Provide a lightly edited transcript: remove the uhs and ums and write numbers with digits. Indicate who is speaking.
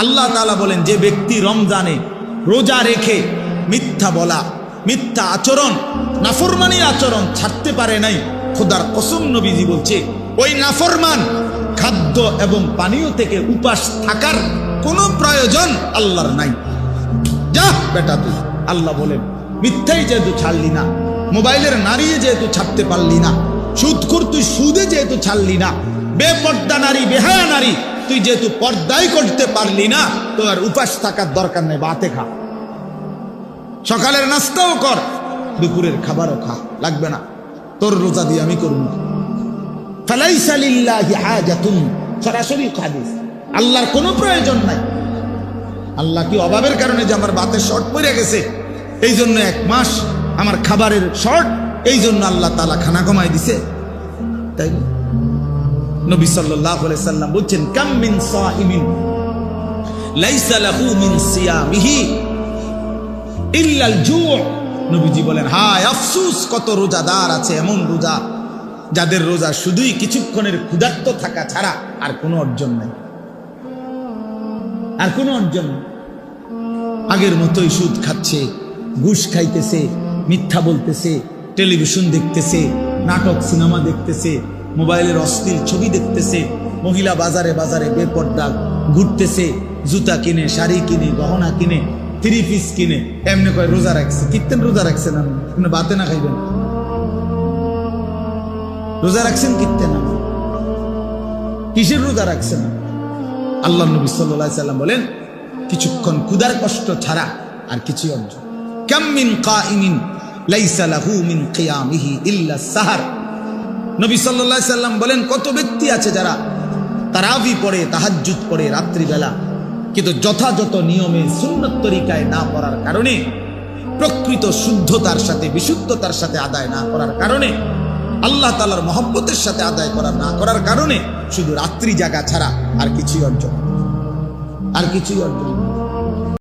Speaker 1: আল্লাহ তাআলা বলেন, যে ব্যক্তি রমজানে রোজা রেখে মিথ্যা বলা, মিথ্যা আচরণ, নাফরমানি আচরণ ছাড়তে পারে নাই, খোদার কসম নবীজি বলছে ওই নাফরমান খাদ্য এবং পানীয় থেকে উপাস থাকার কোনো প্রয়োজন আল্লাহর নাই। যা বেটা তুই, আল্লাহ বলেন, মিথ্যাই যেহেতু ছাড়লি না, মোবাইলের নারী যেহেতু ছাড়তে পারলি না, সুদখোর তুই সুদে যেহেতু ছাড়লি না, বেপর্দা নারী, বেহায়া নারী তুই যেহেতু পর্দাই করতে পারলি না, তো আর উপাস থাকার দরকার নেই, বাতে খা, সকালের নাস্তাও কর, দুপুরের খাবারও খা, লাগবে না, তোর রোজা দিয়ে আমি করব না। ফালাইসা লিল্লাহি হাজাতুন, সরাসরি হাদিস, আল্লাহর কোনো প্রয়োজন নাই। আল্লাহ কি অভাবের কারণে যে আমার বাতের শর্ট পড়ে গেছে এই জন্য 1 মাস আমার খাবারের শর্ট, এই জন্য আল্লাহ তাআলা খানা কমাই দিছে? তাই নবী সাল্লাল্লাহু আলাইহি সাল্লাম বলছেন, কাম মিন সাইমিন লাইসা লাহু মিন সিয়ামিহি ইল্লাল জু'। নবীজি বলেন, হায় আফসোস, কত রোজাদার আছে এমন রোজা যাদের রোজা শুধুই কিছুক্ষণের ক্ষুধার্ত থাকা ছাড়া আর কোনো অর্জন নাই, আর কোনো অর্জন নেই। আগের মতোই সুদ খাচ্ছে, ঘুষ খাইতেছে, মিথ্যা বলতেছে, টেলিভিশন দেখতেছে, নাটক সিনেমা দেখতেছে, মোবাইলের অশ্লীল ছবি দেখতেছে, মহিলা বাজারে বাজারে বেপর্দা ঘুরতেছে, জুতা কিনে, শাড়ি কিনে, গহনা কিনে, 3 পিস কিনে, এমনি কয় রোজা রাখছে। কিত্তেন রোজা রাখছেন? আপনি বাতে না খাইবেন, রোজা রাখছেন কিত্তেন? কিসের রোজা রাখছেন? আল্লাহ নবী সাল্লাল্লাহু আলাইহি সাল্লাম বলেন, কিছুক্ষণ ক্ষুধার কষ্ট ছাড়া আর কিছু অর্জন। কাম মিন কাইমিন লাইসা লাহু মিন কিয়ামিহি ইল্লা সাহার। নবী সাল্লাল্লাহু আলাইহি সাল্লাম বলেন, কত ব্যক্তি আছে যারা তারাবি পড়ে, তাহাজ্জুদ পড়ে রাত্রিবেলা, কিন্তু যথাযথ নিয়মে সুন্নত তরিকায় না পড়ার কারণে, প্রকৃত শুদ্ধতার সাথে, বিশুদ্ধতার সাথে আদায় না করার কারণে, আল্লাহ তাআলার মহব্বতের সাথে আদায় না করার কারণে শুধু রাত্রি জাগা ছাড়া আর কিছুই অর্জন, আর কিছুই অর্জন।